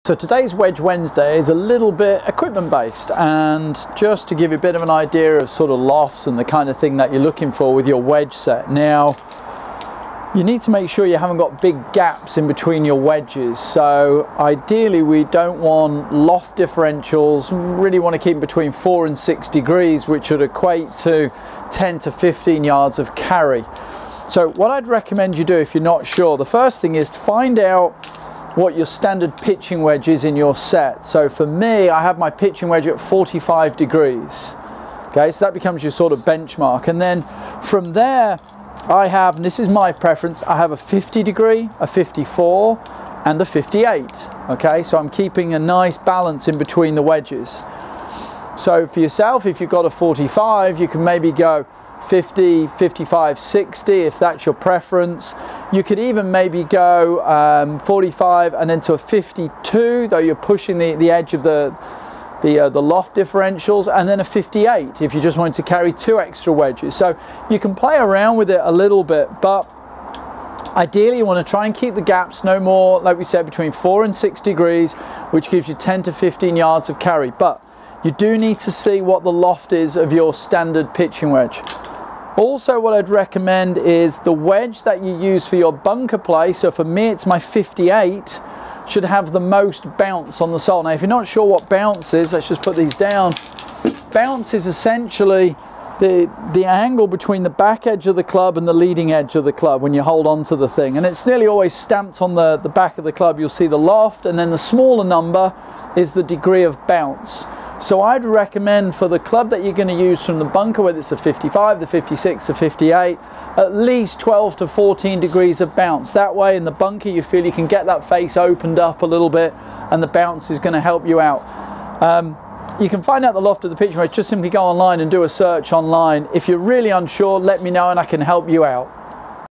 So today's Wedge Wednesday is a little bit equipment based, and just to give you a bit of an idea of sort of lofts and the kind of thing that you're looking for with your wedge set. Now, you need to make sure you haven't got big gaps in between your wedges. So ideally we don't want loft differentials, really want to keep between 4 and 6 degrees, which would equate to 10 to 15 yards of carry. So what I'd recommend you do if you're not sure, the first thing is to find out what your standard pitching wedge is in your set. So for me, I have my pitching wedge at 45 degrees. Okay, so that becomes your sort of benchmark. And then from there, I have, and this is my preference, I have a 50 degree, a 54, and a 58. Okay, so I'm keeping a nice balance in between the wedges. So for yourself, if you've got a 45, you can maybe go 50, 55, 60 if that's your preference. You could even maybe go 45 and then to a 52, though you're pushing the edge of the loft differentials, and then a 58 if you just wanted to carry 2 extra wedges. So you can play around with it a little bit, but ideally you want to try and keep the gaps no more, like we said, between 4 and 6 degrees, which gives you 10 to 15 yards of carry. But you do need to see what the loft is of your standard pitching wedge. Also, what I'd recommend is the wedge that you use for your bunker play. So for me, it's my 58, should have the most bounce on the sole. Now, if you're not sure what bounce is, let's just put these down. Bounce is essentially the angle between the back edge of the club and the leading edge of the club when you hold on to the thing. And it's nearly always stamped on the back of the club. You'll see the loft, and then the smaller number is the degree of bounce. So I'd recommend for the club that you're going to use from the bunker, whether it's the 55, the 56, the 58, at least 12 to 14 degrees of bounce. That way in the bunker you feel you can get that face opened up a little bit, and the bounce is going to help you out. You can find out the loft of the pitching wedge. Just simply go online and do a search online. If you're really unsure, let me know and I can help you out.